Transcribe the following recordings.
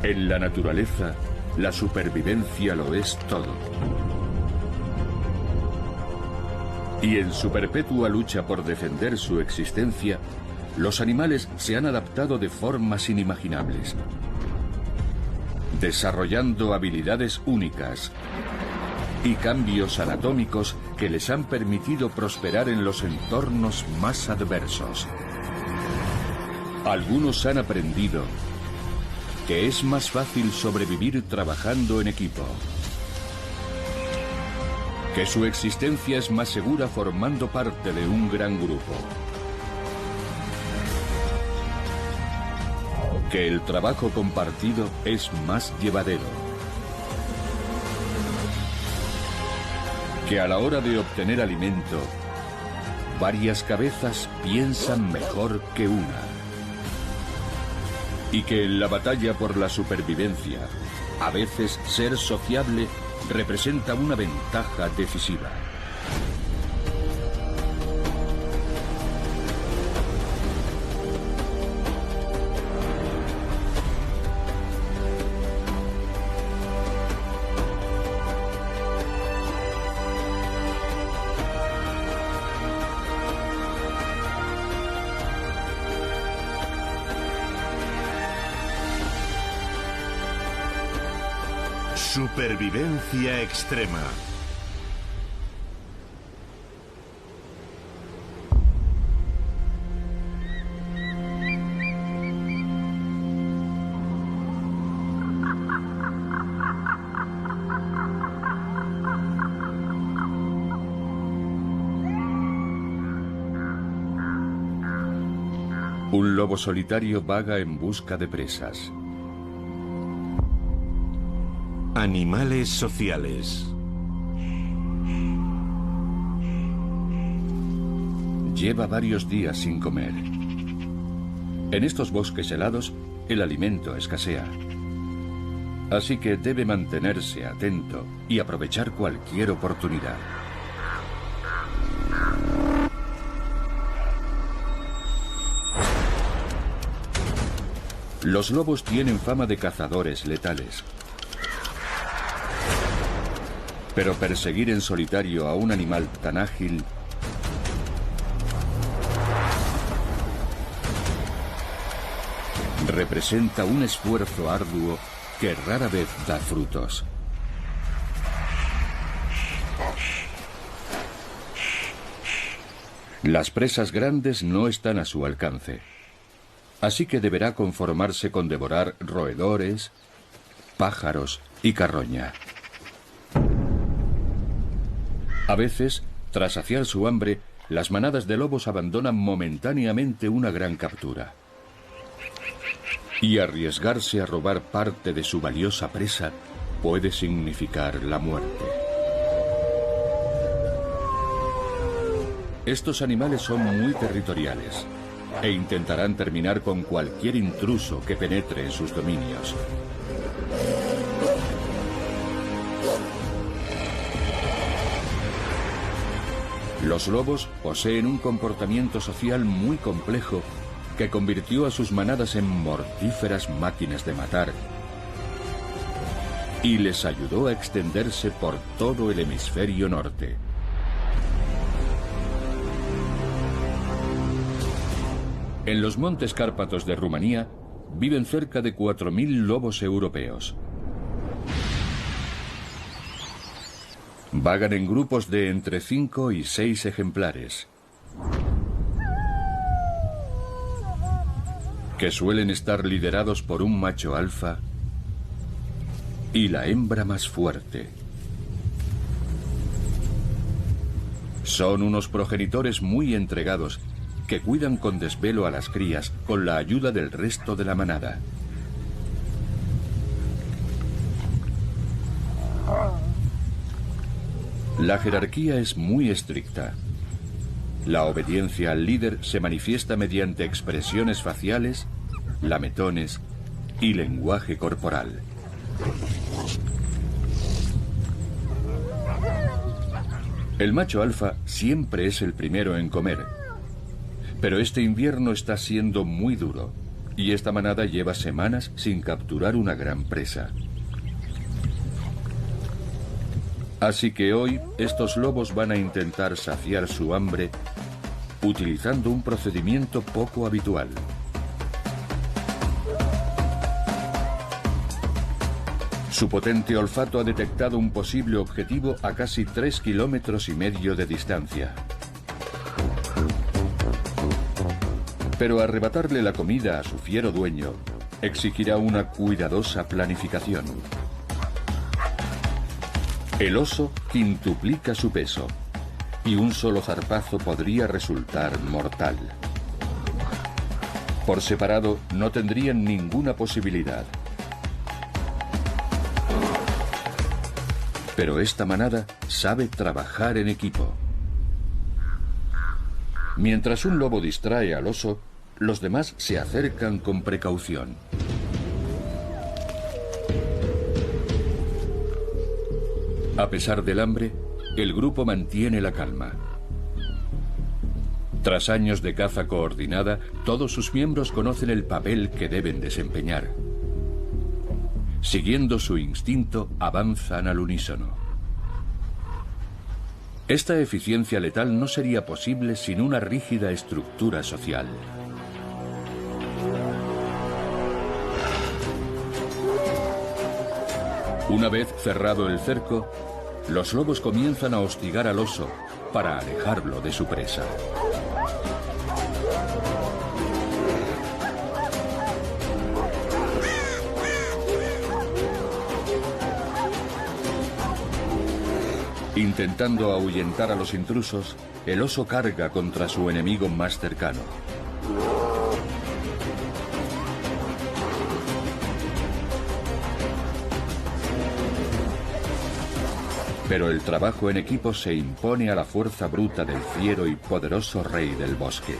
En la naturaleza, la supervivencia lo es todo. Y en su perpetua lucha por defender su existencia, los animales se han adaptado de formas inimaginables, desarrollando habilidades únicas y cambios anatómicos que les han permitido prosperar en los entornos más adversos. Algunos han aprendido que es más fácil sobrevivir trabajando en equipo, que su existencia es más segura formando parte de un gran grupo, que el trabajo compartido es más llevadero, que a la hora de obtener alimento, varias cabezas piensan mejor que una, y que en la batalla por la supervivencia, a veces ser sociable representa una ventaja decisiva. Supervivencia extrema. Un lobo solitario vaga en busca de presas. Animales sociales. Lleva varios días sin comer. En estos bosques helados, el alimento escasea. Así que debe mantenerse atento y aprovechar cualquier oportunidad. Los lobos tienen fama de cazadores letales. Pero perseguir en solitario a un animal tan ágil representa un esfuerzo arduo que rara vez da frutos. Las presas grandes no están a su alcance, así que deberá conformarse con devorar roedores, pájaros y carroña. A veces, tras saciar su hambre, las manadas de lobos abandonan momentáneamente una gran captura. Y arriesgarse a robar parte de su valiosa presa puede significar la muerte. Estos animales son muy territoriales e intentarán terminar con cualquier intruso que penetre en sus dominios. Los lobos poseen un comportamiento social muy complejo que convirtió a sus manadas en mortíferas máquinas de matar y les ayudó a extenderse por todo el hemisferio norte. En los Montes Cárpatos de Rumanía viven cerca de 4.000 lobos europeos. Vagan en grupos de entre 5 y 6 ejemplares, que suelen estar liderados por un macho alfa y la hembra más fuerte. Son unos progenitores muy entregados que cuidan con desvelo a las crías con la ayuda del resto de la manada. La jerarquía es muy estricta. La obediencia al líder se manifiesta mediante expresiones faciales, lametones y lenguaje corporal. El macho alfa siempre es el primero en comer, pero este invierno está siendo muy duro y esta manada lleva semanas sin capturar una gran presa. Así que hoy estos lobos van a intentar saciar su hambre utilizando un procedimiento poco habitual. Su potente olfato ha detectado un posible objetivo a casi 3,5 kilómetros de distancia. Pero arrebatarle la comida a su fiero dueño exigirá una cuidadosa planificación. El oso quintuplica su peso y un solo zarpazo podría resultar mortal. Por separado no tendrían ninguna posibilidad. Pero esta manada sabe trabajar en equipo. Mientras un lobo distrae al oso, los demás se acercan con precaución. A pesar del hambre, el grupo mantiene la calma. Tras años de caza coordinada, todos sus miembros conocen el papel que deben desempeñar. Siguiendo su instinto, avanzan al unísono. Esta eficiencia letal no sería posible sin una rígida estructura social. Una vez cerrado el cerco, los lobos comienzan a hostigar al oso para alejarlo de su presa. Intentando ahuyentar a los intrusos, el oso carga contra su enemigo más cercano. Pero el trabajo en equipo se impone a la fuerza bruta del fiero y poderoso rey del bosque.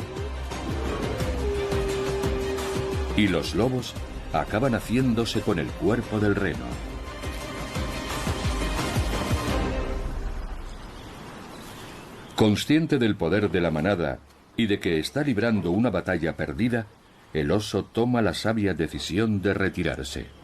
Y los lobos acaban haciéndose con el cuerpo del reno. Consciente del poder de la manada y de que está librando una batalla perdida, el oso toma la sabia decisión de retirarse.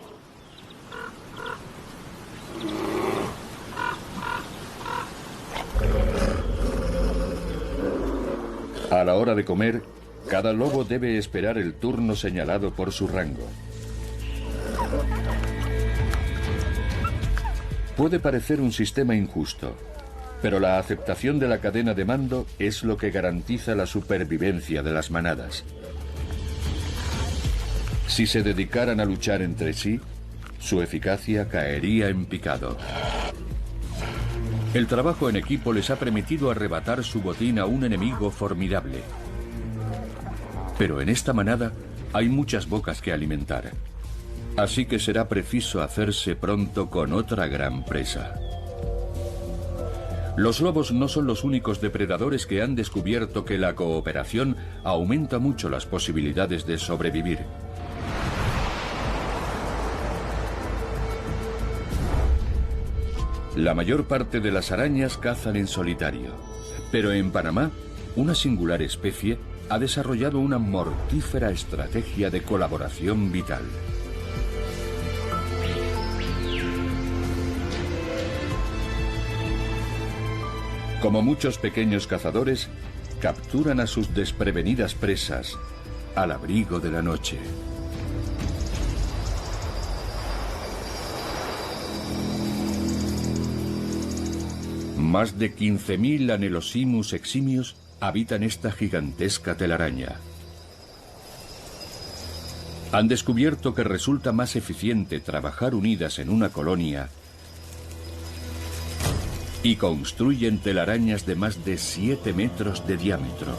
A la hora de comer, cada lobo debe esperar el turno señalado por su rango. Puede parecer un sistema injusto, pero la aceptación de la cadena de mando es lo que garantiza la supervivencia de las manadas. Si se dedicaran a luchar entre sí, su eficacia caería en picado. El trabajo en equipo les ha permitido arrebatar su botín a un enemigo formidable. Pero en esta manada hay muchas bocas que alimentar. Así que será preciso hacerse pronto con otra gran presa. Los lobos no son los únicos depredadores que han descubierto que la cooperación aumenta mucho las posibilidades de sobrevivir. La mayor parte de las arañas cazan en solitario, pero en Panamá, una singular especie ha desarrollado una mortífera estrategia de colaboración vital. Como muchos pequeños cazadores, capturan a sus desprevenidas presas al abrigo de la noche. Más de 15.000 Anelosimus eximios habitan esta gigantesca telaraña. Han descubierto que resulta más eficiente trabajar unidas en una colonia y construyen telarañas de más de 7 metros de diámetro.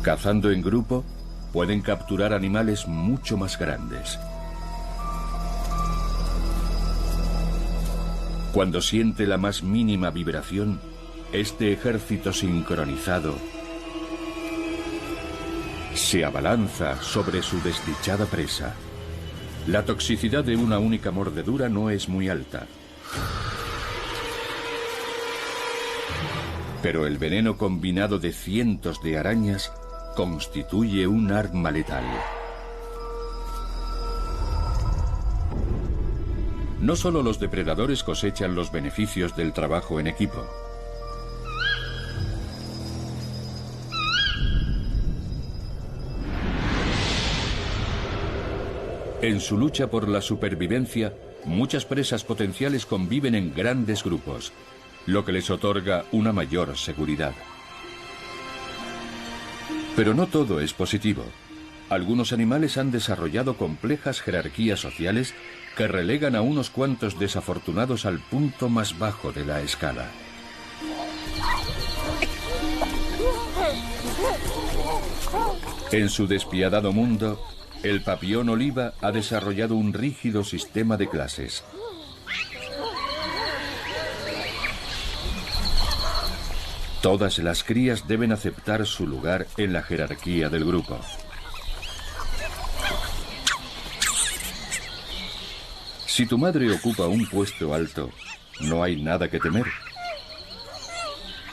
Cazando en grupo, pueden capturar animales mucho más grandes. Cuando siente la más mínima vibración, este ejército sincronizado se abalanza sobre su desdichada presa. La toxicidad de una única mordedura no es muy alta. Pero el veneno combinado de cientos de arañas constituye un arma letal. No solo los depredadores cosechan los beneficios del trabajo en equipo. En su lucha por la supervivencia, muchas presas potenciales conviven en grandes grupos, lo que les otorga una mayor seguridad. Pero no todo es positivo. Algunos animales han desarrollado complejas jerarquías sociales que relegan a unos cuantos desafortunados al punto más bajo de la escala. En su despiadado mundo, el papión oliva ha desarrollado un rígido sistema de clases. Todas las crías deben aceptar su lugar en la jerarquía del grupo. Si tu madre ocupa un puesto alto, no hay nada que temer.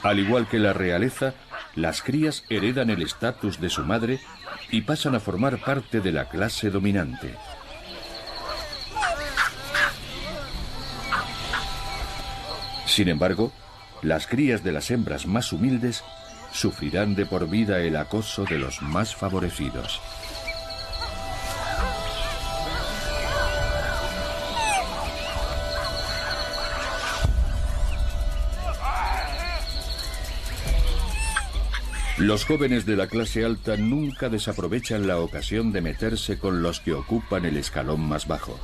Al igual que la realeza, las crías heredan el estatus de su madre y pasan a formar parte de la clase dominante. Sin embargo, las crías de las hembras más humildes sufrirán de por vida el acoso de los más favorecidos. Los jóvenes de la clase alta nunca desaprovechan la ocasión de meterse con los que ocupan el escalón más bajo.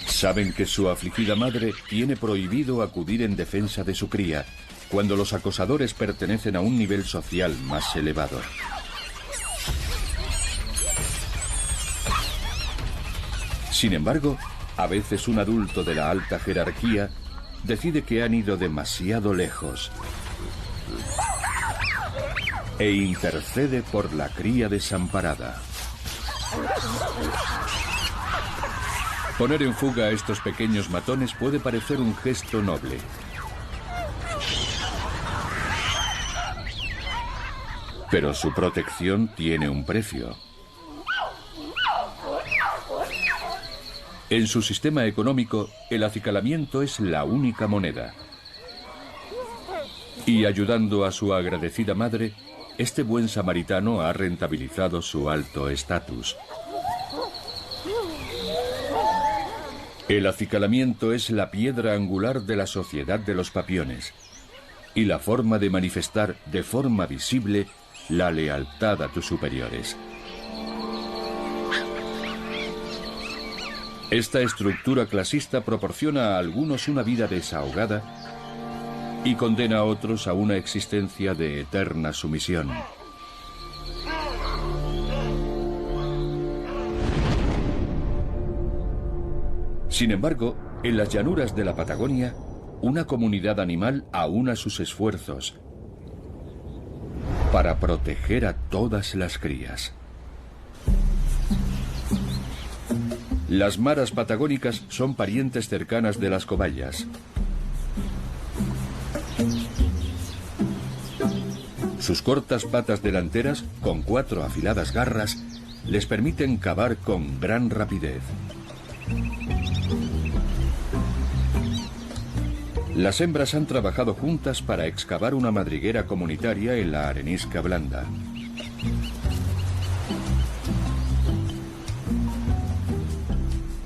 Saben que su afligida madre tiene prohibido acudir en defensa de su cría cuando los acosadores pertenecen a un nivel social más elevado. Sin embargo, a veces un adulto de la alta jerarquía decide que han ido demasiado lejos e intercede por la cría desamparada. Poner en fuga a estos pequeños matones puede parecer un gesto noble. Pero su protección tiene un precio. En su sistema económico, el acicalamiento es la única moneda. Y ayudando a su agradecida madre, este buen samaritano ha rentabilizado su alto estatus. El acicalamiento es la piedra angular de la sociedad de los papiones y la forma de manifestar de forma visible la lealtad a tus superiores. Esta estructura clasista proporciona a algunos una vida desahogada y condena a otros a una existencia de eterna sumisión. Sin embargo, en las llanuras de la Patagonia, una comunidad animal aúna sus esfuerzos para proteger a todas las crías. Las maras patagónicas son parientes cercanas de las cobayas. Sus cortas patas delanteras, con 4 afiladas garras, les permiten cavar con gran rapidez. Las hembras han trabajado juntas para excavar una madriguera comunitaria en la arenisca blanda.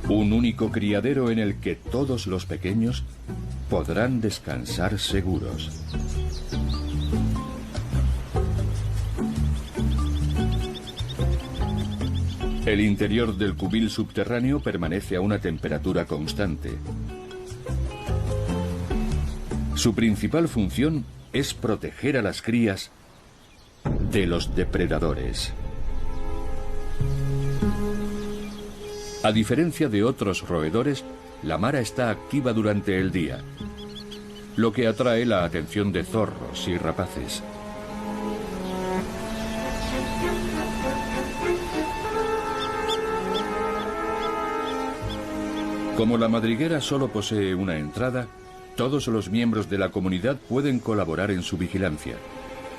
Un único criadero en el que todos los pequeños podrán descansar seguros. El interior del cubil subterráneo permanece a una temperatura constante. Su principal función es proteger a las crías de los depredadores. A diferencia de otros roedores, la mara está activa durante el día, lo que atrae la atención de zorros y rapaces. Como la madriguera solo posee una entrada, todos los miembros de la comunidad pueden colaborar en su vigilancia,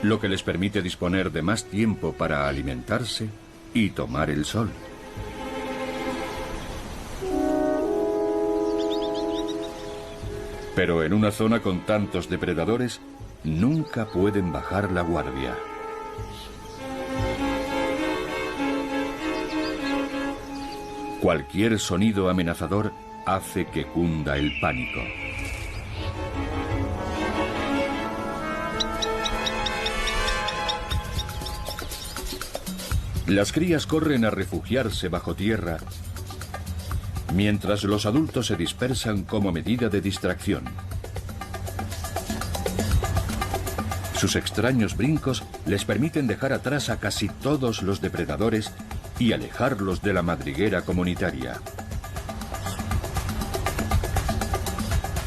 lo que les permite disponer de más tiempo para alimentarse y tomar el sol. Pero en una zona con tantos depredadores, nunca pueden bajar la guardia. Cualquier sonido amenazador hace que cunda el pánico. Las crías corren a refugiarse bajo tierra, mientras los adultos se dispersan como medida de distracción. Sus extraños brincos les permiten dejar atrás a casi todos los depredadores y alejarlos de la madriguera comunitaria.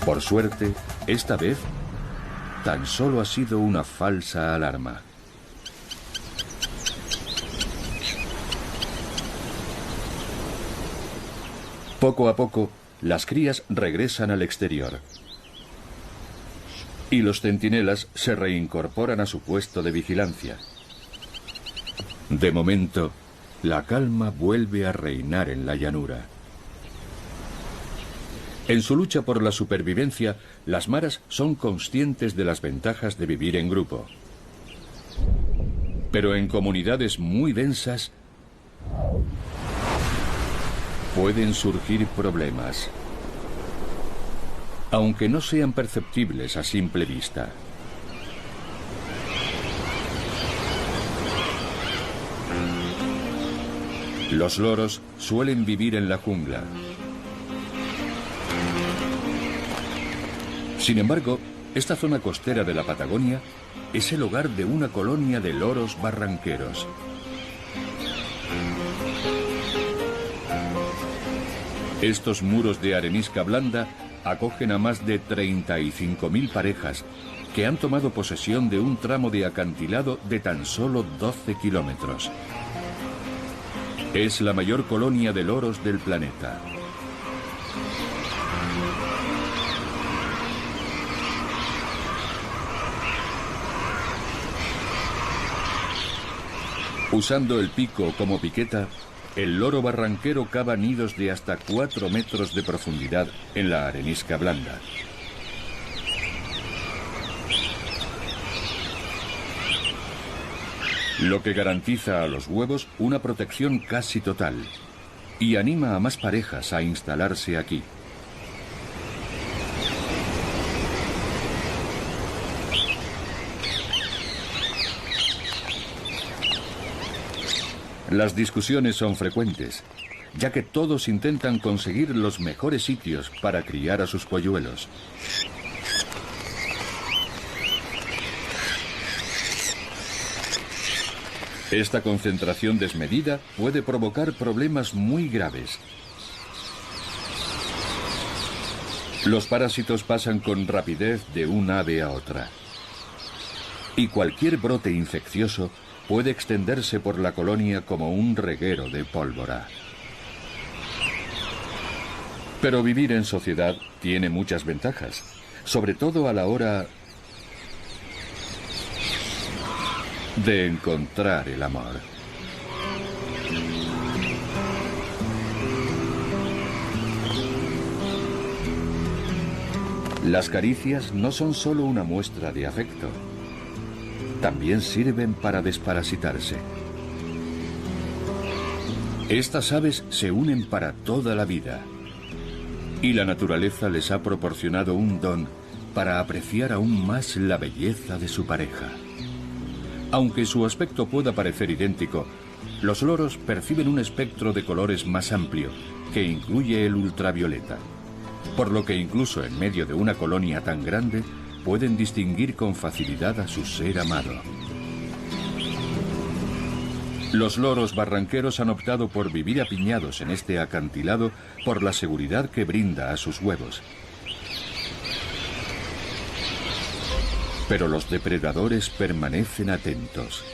Por suerte, esta vez, tan solo ha sido una falsa alarma. Poco a poco, las crías regresan al exterior. Y los centinelas se reincorporan a su puesto de vigilancia. De momento, la calma vuelve a reinar en la llanura. En su lucha por la supervivencia, las maras son conscientes de las ventajas de vivir en grupo. Pero en comunidades muy densas pueden surgir problemas, aunque no sean perceptibles a simple vista. Los loros suelen vivir en la jungla. Sin embargo, esta zona costera de la Patagonia es el hogar de una colonia de loros barranqueros. Estos muros de arenisca blanda acogen a más de 35.000 parejas que han tomado posesión de un tramo de acantilado de tan solo 12 kilómetros. Es la mayor colonia de loros del planeta. Usando el pico como piqueta, el loro barranquero cava nidos de hasta 4 metros de profundidad en la arenisca blanda. Lo que garantiza a los huevos una protección casi total y anima a más parejas a instalarse aquí. Las discusiones son frecuentes, ya que todos intentan conseguir los mejores sitios para criar a sus polluelos. Esta concentración desmedida puede provocar problemas muy graves. Los parásitos pasan con rapidez de un ave a otra. Y cualquier brote infeccioso puede extenderse por la colonia como un reguero de pólvora. Pero vivir en sociedad tiene muchas ventajas, sobre todo a la hora de encontrar el amor. Las caricias no son solo una muestra de afecto. También sirven para desparasitarse. Estas aves se unen para toda la vida. Y la naturaleza les ha proporcionado un don para apreciar aún más la belleza de su pareja. Aunque su aspecto pueda parecer idéntico, los loros perciben un espectro de colores más amplio, que incluye el ultravioleta. Por lo que incluso en medio de una colonia tan grande, pueden distinguir con facilidad a su ser amado. Los loros barranqueros han optado por vivir apiñados en este acantilado por la seguridad que brinda a sus huevos. Pero los depredadores permanecen atentos.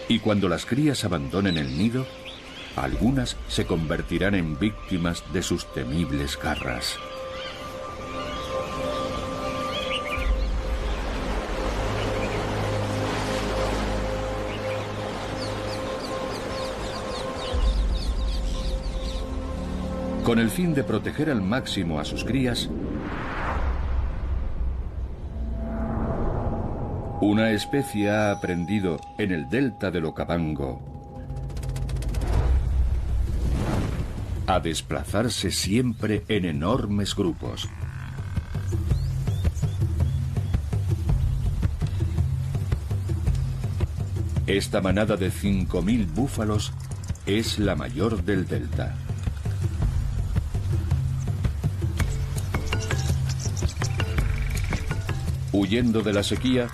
Y cuando las crías abandonen el nido, Algunas se convertirán en víctimas de sus temibles garras. Con el fin de proteger al máximo a sus crías, una especie ha aprendido en el delta del Okavango a desplazarse siempre en enormes grupos. Esta manada de 5.000 búfalos es la mayor del delta. Huyendo de la sequía,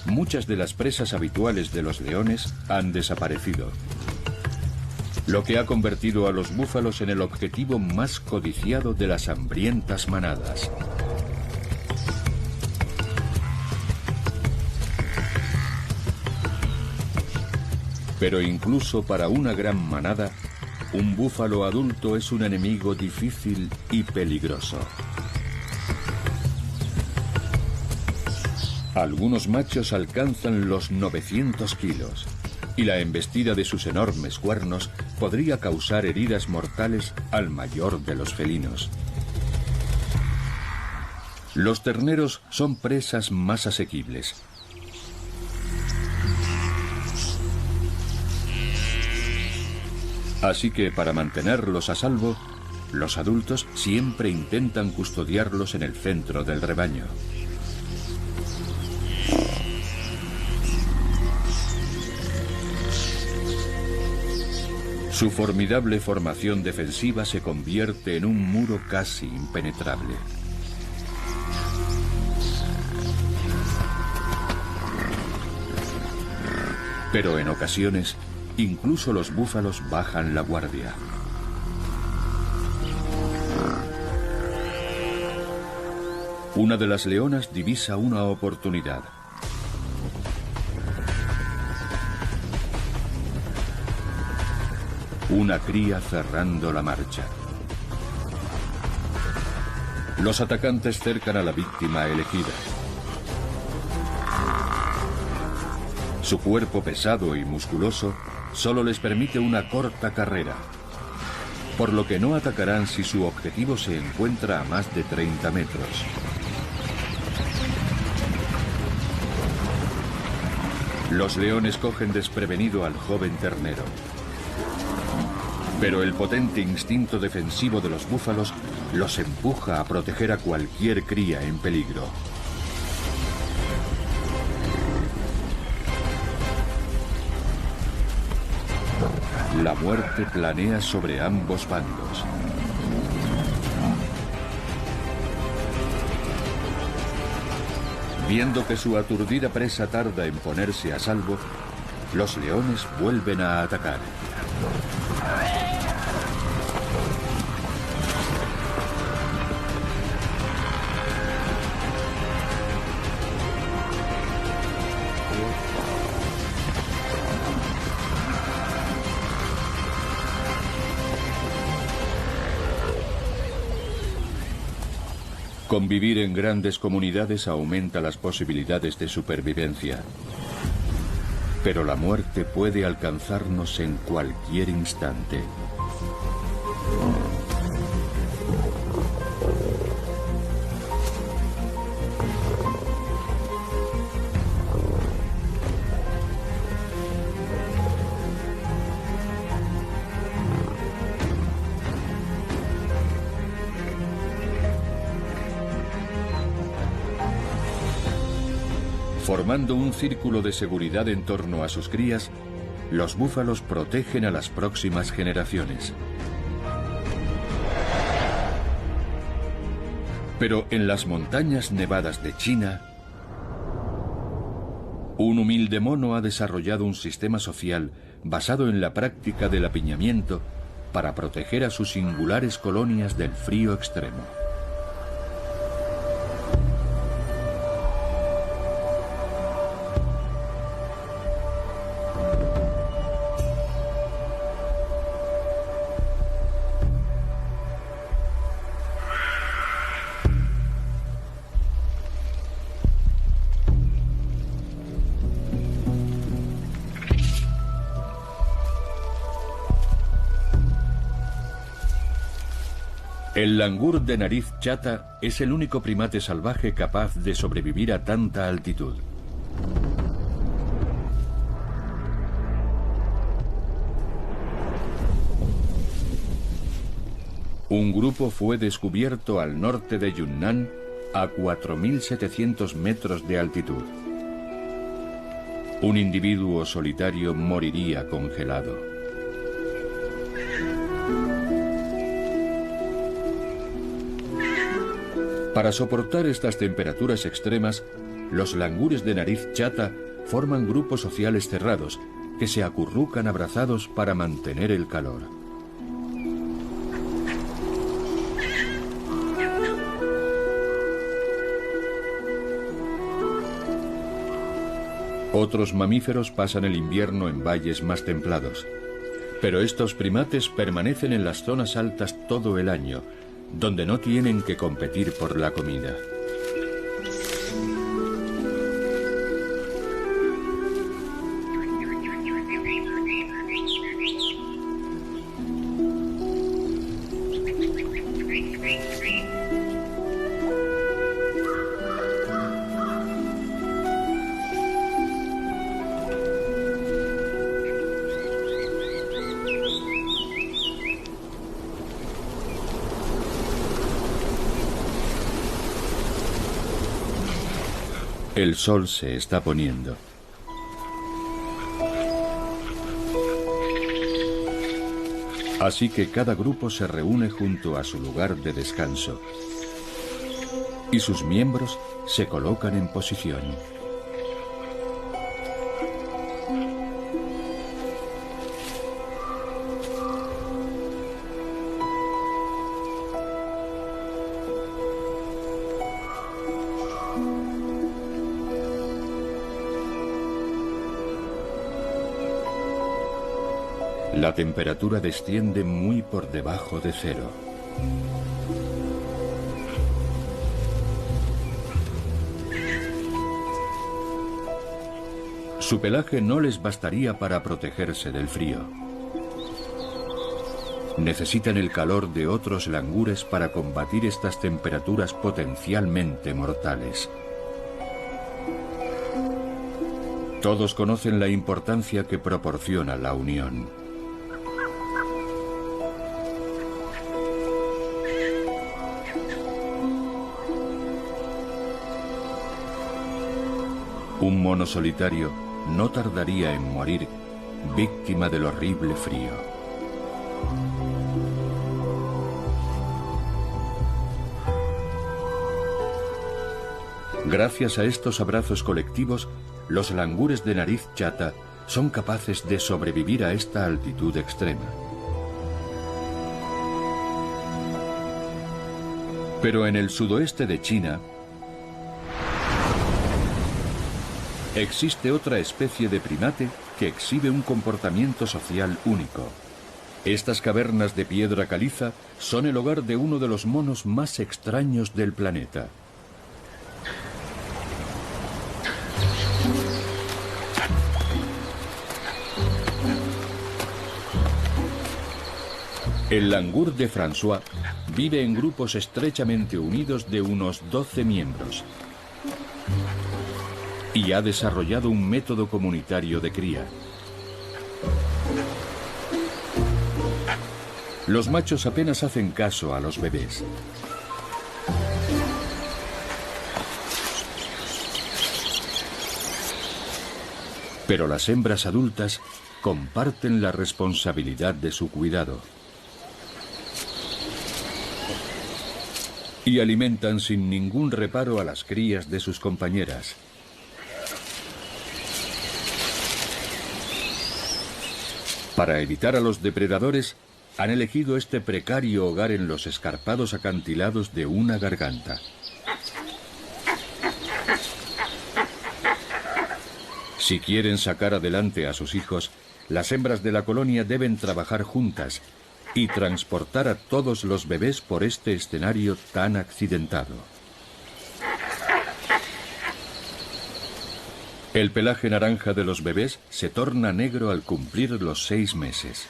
muchas de las presas habituales de los leones han desaparecido, lo que ha convertido a los búfalos en el objetivo más codiciado de las hambrientas manadas. Pero incluso para una gran manada, un búfalo adulto es un enemigo difícil y peligroso. Algunos machos alcanzan los 900 kilos y la embestida de sus enormes cuernos podría causar heridas mortales al mayor de los felinos. Los terneros son presas más asequibles. Así que para mantenerlos a salvo, los adultos siempre intentan custodiarlos en el centro del rebaño. Su formidable formación defensiva se convierte en un muro casi impenetrable. Pero en ocasiones, incluso los búfalos bajan la guardia. Una de las leonas divisa una oportunidad. Una cría cerrando la marcha. Los atacantes cercan a la víctima elegida. Su cuerpo pesado y musculoso solo les permite una corta carrera, por lo que no atacarán si su objetivo se encuentra a más de 30 metros. Los leones cogen desprevenido al joven ternero. Pero el potente instinto defensivo de los búfalos los empuja a proteger a cualquier cría en peligro. La muerte planea sobre ambos bandos. Viendo que su aturdida presa tarda en ponerse a salvo, los leones vuelven a atacar. Convivir en grandes comunidades aumenta las posibilidades de supervivencia. Pero la muerte puede alcanzarnos en cualquier instante. Formando un círculo de seguridad en torno a sus crías, los búfalos protegen a las próximas generaciones. Pero en las montañas nevadas de China, un humilde mono ha desarrollado un sistema social basado en la práctica del apiñamiento para proteger a sus singulares colonias del frío extremo. El langur de nariz chata es el único primate salvaje capaz de sobrevivir a tanta altitud. Un grupo fue descubierto al norte de Yunnan a 4.700 metros de altitud. Un individuo solitario moriría congelado. Para soportar estas temperaturas extremas, los langures de nariz chata forman grupos sociales cerrados que se acurrucan abrazados para mantener el calor. Otros mamíferos pasan el invierno en valles más templados, pero estos primates permanecen en las zonas altas todo el año, donde no tienen que competir por la comida. El sol se está poniendo. Así que cada grupo se reúne junto a su lugar de descanso y sus miembros se colocan en posición. La temperatura desciende muy por debajo de cero. Su pelaje no les bastaría para protegerse del frío. Necesitan el calor de otros langures para combatir estas temperaturas potencialmente mortales. Todos conocen la importancia que proporciona la unión. Un mono solitario no tardaría en morir, víctima del horrible frío. Gracias a estos abrazos colectivos, los langures de nariz chata son capaces de sobrevivir a esta altitud extrema. Pero en el sudoeste de China existe otra especie de primate que exhibe un comportamiento social único. Estas cavernas de piedra caliza son el hogar de uno de los monos más extraños del planeta. El langur de François vive en grupos estrechamente unidos de unos 12 miembros y ha desarrollado un método comunitario de cría. Los machos apenas hacen caso a los bebés. Pero las hembras adultas comparten la responsabilidad de su cuidado y alimentan sin ningún reparo a las crías de sus compañeras. Para evitar a los depredadores, han elegido este precario hogar en los escarpados acantilados de una garganta. Si quieren sacar adelante a sus hijos, las hembras de la colonia deben trabajar juntas y transportar a todos los bebés por este escenario tan accidentado. El pelaje naranja de los bebés se torna negro al cumplir los 6 meses.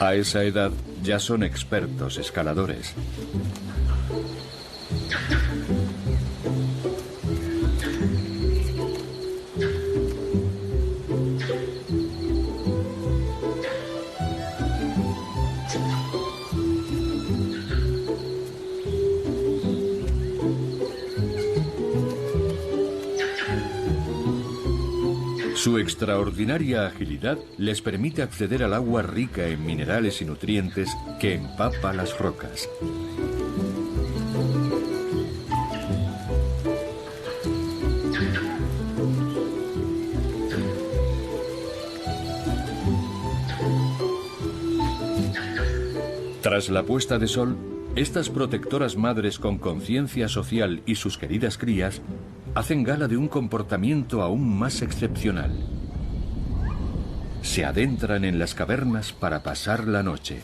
A esa edad ya son expertos escaladores. Su extraordinaria agilidad les permite acceder al agua rica en minerales y nutrientes que empapa las rocas. Tras la puesta de sol, estas protectoras madres con conciencia social y sus queridas crías hacen gala de un comportamiento aún más excepcional. Se adentran en las cavernas para pasar la noche.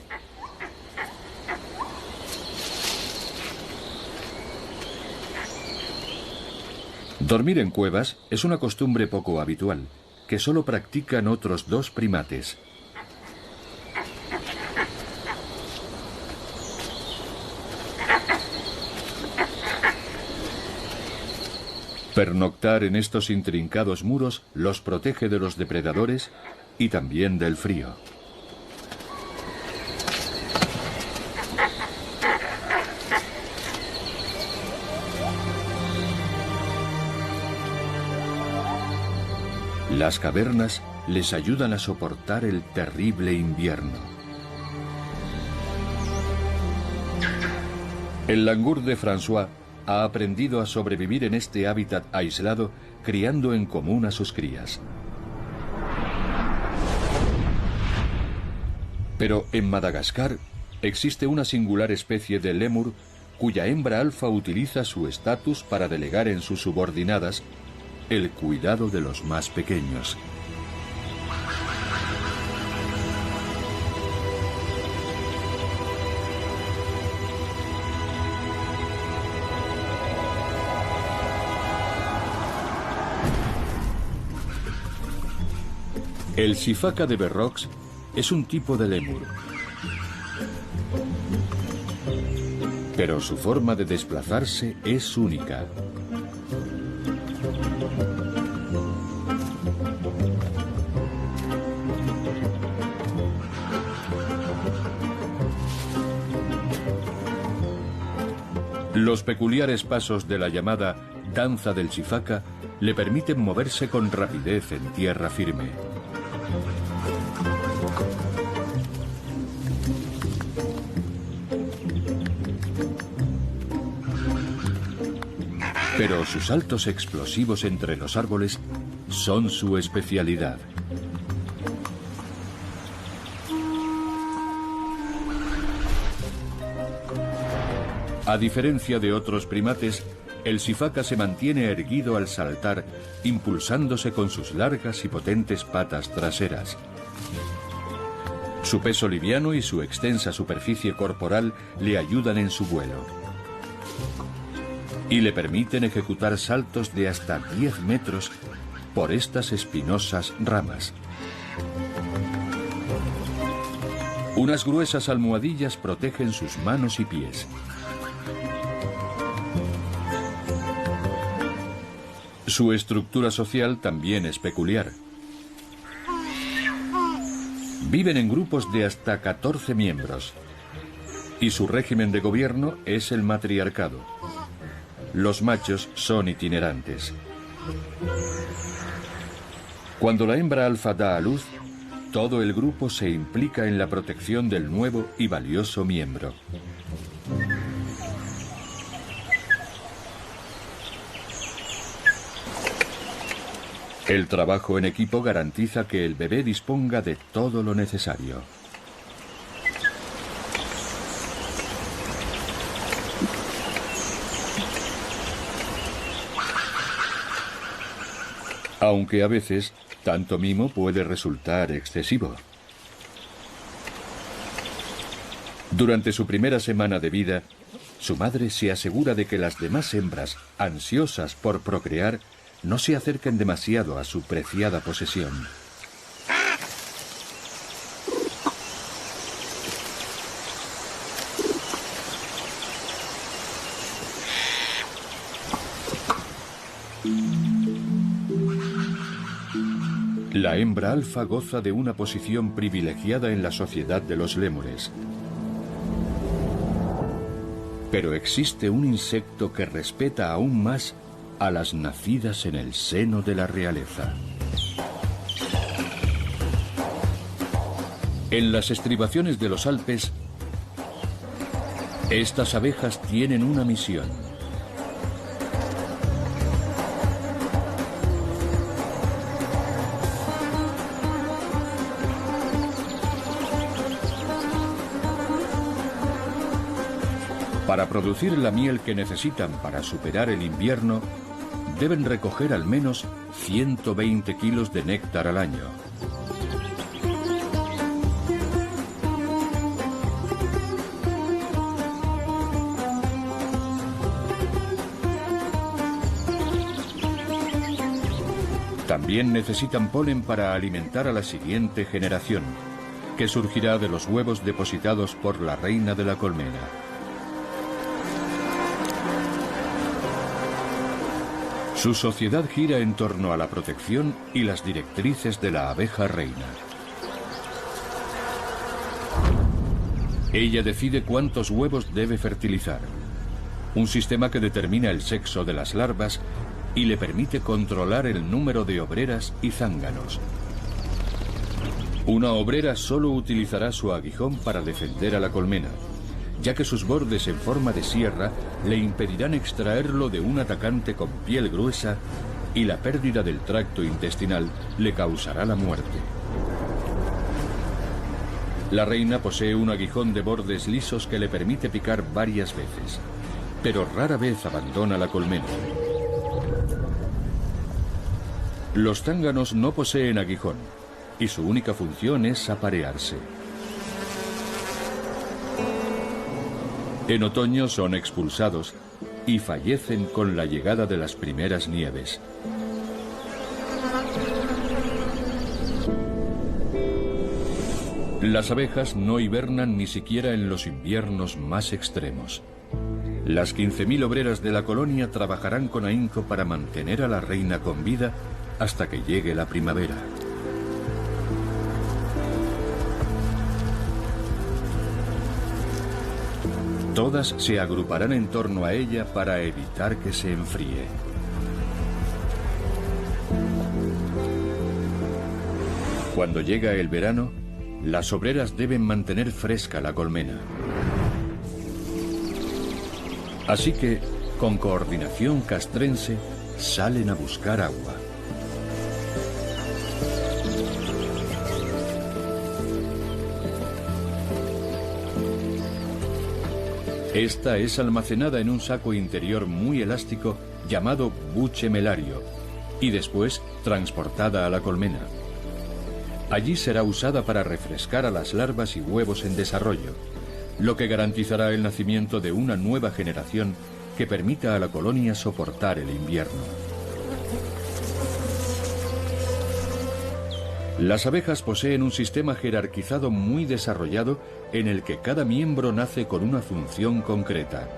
Dormir en cuevas es una costumbre poco habitual, que solo practican otros dos primates. Pernoctar en estos intrincados muros los protege de los depredadores y también del frío. Las cavernas les ayudan a soportar el terrible invierno. El langur de François ha aprendido a sobrevivir en este hábitat aislado, criando en común a sus crías. Pero en Madagascar existe una singular especie de lémur cuya hembra alfa utiliza su estatus para delegar en sus subordinadas el cuidado de los más pequeños. El sifaka de Berrocs es un tipo de lémur, pero su forma de desplazarse es única. Los peculiares pasos de la llamada danza del sifaka le permiten moverse con rapidez en tierra firme. Pero sus saltos explosivos entre los árboles son su especialidad. A diferencia de otros primates, el sifaka se mantiene erguido al saltar, impulsándose con sus largas y potentes patas traseras. Su peso liviano y su extensa superficie corporal le ayudan en su vuelo y le permiten ejecutar saltos de hasta 10 metros por estas espinosas ramas. Unas gruesas almohadillas protegen sus manos y pies. Su estructura social también es peculiar. Viven en grupos de hasta 14 miembros y su régimen de gobierno es el matriarcado. Los machos son itinerantes. Cuando la hembra alfa da a luz, todo el grupo se implica en la protección del nuevo y valioso miembro. El trabajo en equipo garantiza que el bebé disponga de todo lo necesario. Aunque a veces, tanto mimo puede resultar excesivo. Durante su primera semana de vida, su madre se asegura de que las demás hembras, ansiosas por procrear, no se acerquen demasiado a su preciada posesión. La hembra alfa goza de una posición privilegiada en la sociedad de los lémures. Pero existe un insecto que respeta aún más a las nacidas en el seno de la realeza. En las estribaciones de los Alpes, estas abejas tienen una misión. Para producir la miel que necesitan para superar el invierno, deben recoger al menos 120 kilos de néctar al año. También necesitan polen para alimentar a la siguiente generación, que surgirá de los huevos depositados por la reina de la colmena. Su sociedad gira en torno a la protección y las directrices de la abeja reina. Ella decide cuántos huevos debe fertilizar, un sistema que determina el sexo de las larvas y le permite controlar el número de obreras y zánganos. Una obrera solo utilizará su aguijón para defender a la colmena, ya que sus bordes en forma de sierra le impedirán extraerlo de un atacante con piel gruesa y la pérdida del tracto intestinal le causará la muerte. La reina posee un aguijón de bordes lisos que le permite picar varias veces, pero rara vez abandona la colmena. Los zánganos no poseen aguijón y su única función es aparearse. En otoño son expulsados y fallecen con la llegada de las primeras nieves. Las abejas no hibernan ni siquiera en los inviernos más extremos. Las 15.000 obreras de la colonia trabajarán con ahínco para mantener a la reina con vida hasta que llegue la primavera. Todas se agruparán en torno a ella para evitar que se enfríe. Cuando llega el verano, las obreras deben mantener fresca la colmena. Así que, con coordinación castrense, salen a buscar agua. Esta es almacenada en un saco interior muy elástico llamado buche melario y después transportada a la colmena. Allí será usada para refrescar a las larvas y huevos en desarrollo, lo que garantizará el nacimiento de una nueva generación que permita a la colonia soportar el invierno. Las abejas poseen un sistema jerarquizado muy desarrollado en el que cada miembro nace con una función concreta.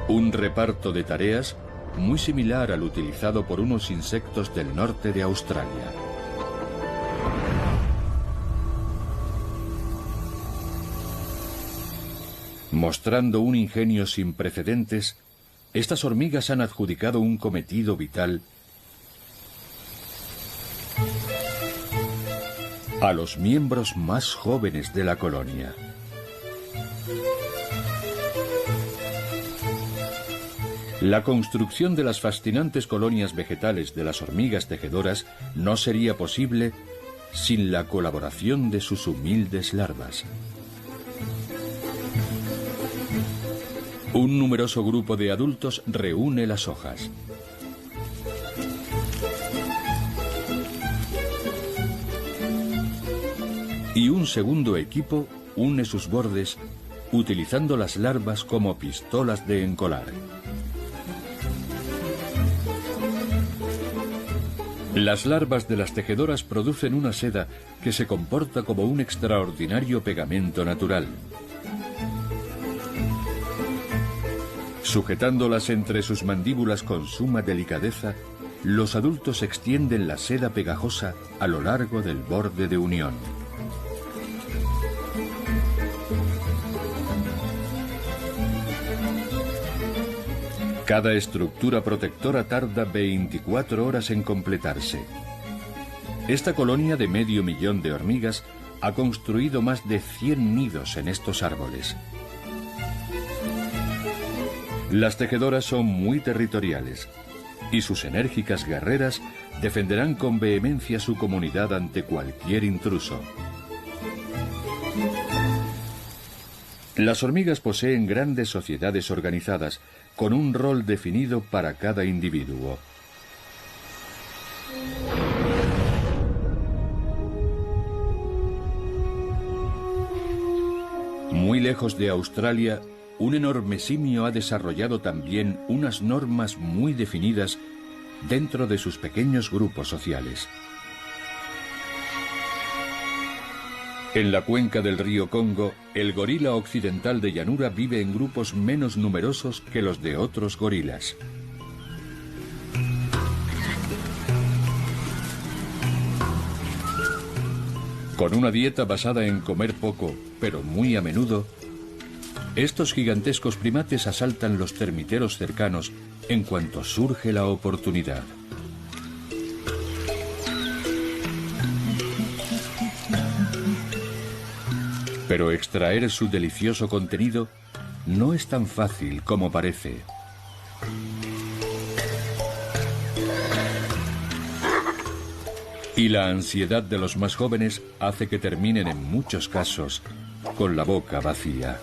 Un reparto de tareas muy similar al utilizado por unos insectos del norte de Australia. Mostrando un ingenio sin precedentes, estas hormigas han adjudicado un cometido vital a los miembros más jóvenes de la colonia. La construcción de las fascinantes colonias vegetales de las hormigas tejedoras no sería posible sin la colaboración de sus humildes larvas. Un numeroso grupo de adultos reúne las hojas. Y un segundo equipo une sus bordes utilizando las larvas como pistolas de encolar. Las larvas de las tejedoras producen una seda que se comporta como un extraordinario pegamento natural. Sujetándolas entre sus mandíbulas con suma delicadeza, los adultos extienden la seda pegajosa a lo largo del borde de unión. Cada estructura protectora tarda 24 horas en completarse. Esta colonia de 500.000 de hormigas ha construido más de 100 nidos en estos árboles. Las tejedoras son muy territoriales y sus enérgicas guerreras defenderán con vehemencia su comunidad ante cualquier intruso. Las hormigas poseen grandes sociedades organizadas, con un rol definido para cada individuo. Muy lejos de Australia, un enorme simio ha desarrollado también unas normas muy definidas dentro de sus pequeños grupos sociales. En la cuenca del río Congo, el gorila occidental de llanura vive en grupos menos numerosos que los de otros gorilas. Con una dieta basada en comer poco, pero muy a menudo, estos gigantescos primates asaltan los termiteros cercanos en cuanto surge la oportunidad. Pero extraer su delicioso contenido no es tan fácil como parece. Y la ansiedad de los más jóvenes hace que terminen en muchos casos con la boca vacía.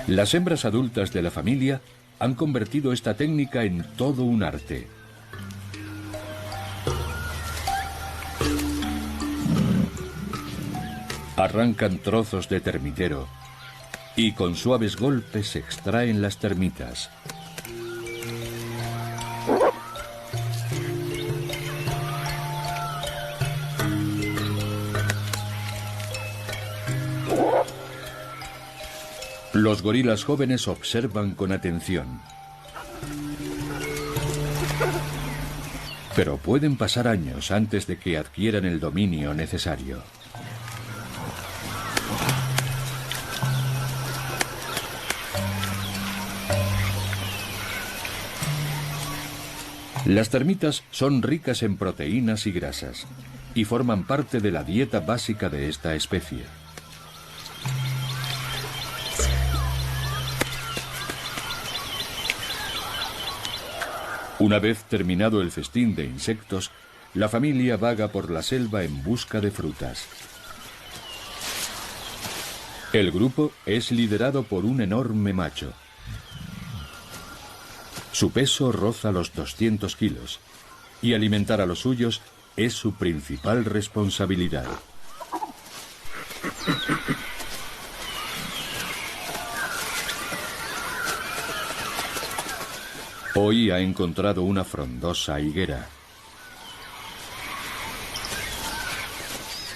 Las hembras adultas de la familia han convertido esta técnica en todo un arte. Arrancan trozos de termitero y con suaves golpes extraen las termitas. Los gorilas jóvenes observan con atención. Pero pueden pasar años antes de que adquieran el dominio necesario. Las termitas son ricas en proteínas y grasas y forman parte de la dieta básica de esta especie. Una vez terminado el festín de insectos, la familia vaga por la selva en busca de frutas. El grupo es liderado por un enorme macho. Su peso roza los 200 kilos y alimentar a los suyos es su principal responsabilidad. Hoy ha encontrado una frondosa higuera.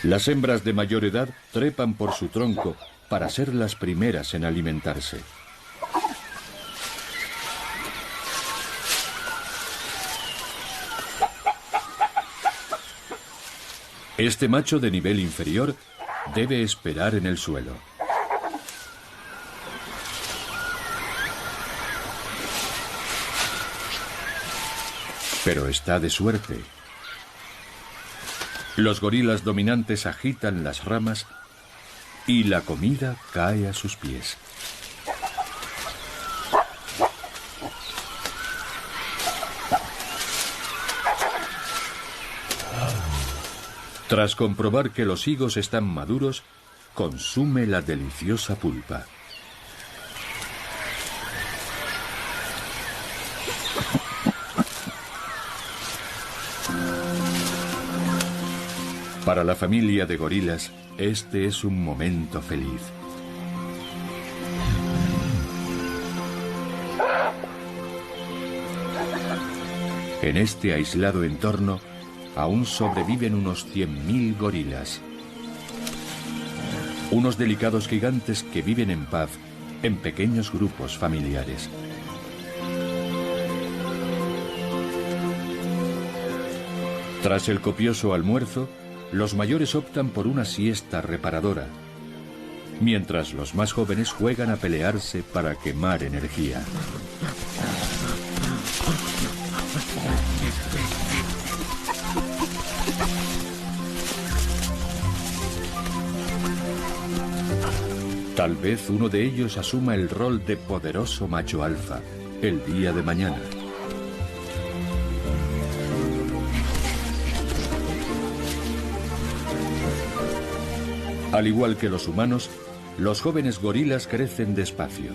Las hembras de mayor edad trepan por su tronco para ser las primeras en alimentarse. Este macho de nivel inferior debe esperar en el suelo. Pero está de suerte. Los gorilas dominantes agitan las ramas y la comida cae a sus pies. Tras comprobar que los higos están maduros, consume la deliciosa pulpa. Para la familia de gorilas, este es un momento feliz. En este aislado entorno, aún sobreviven unos 100.000 gorilas. Unos delicados gigantes que viven en paz en pequeños grupos familiares. Tras el copioso almuerzo, los mayores optan por una siesta reparadora, mientras los más jóvenes juegan a pelearse para quemar energía. Tal vez uno de ellos asuma el rol de poderoso macho alfa el día de mañana. Al igual que los humanos, los jóvenes gorilas crecen despacio.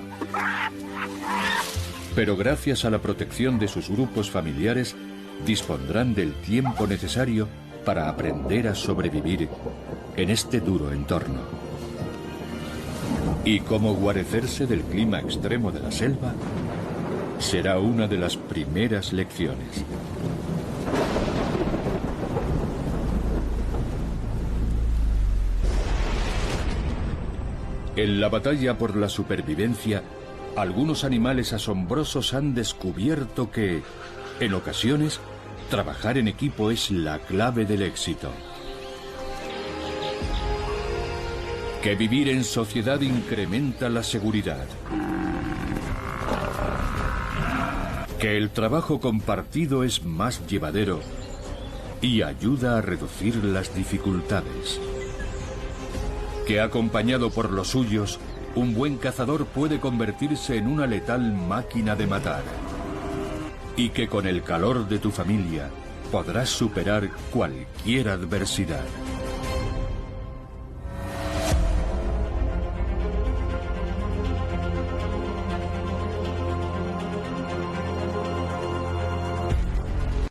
Pero gracias a la protección de sus grupos familiares, dispondrán del tiempo necesario para aprender a sobrevivir en este duro entorno. Y cómo guarecerse del clima extremo de la selva será una de las primeras lecciones. En la batalla por la supervivencia, algunos animales asombrosos han descubierto que, en ocasiones, trabajar en equipo es la clave del éxito. Que vivir en sociedad incrementa la seguridad. Que el trabajo compartido es más llevadero y ayuda a reducir las dificultades. Que acompañado por los suyos, un buen cazador puede convertirse en una letal máquina de matar. Y que con el calor de tu familia podrás superar cualquier adversidad.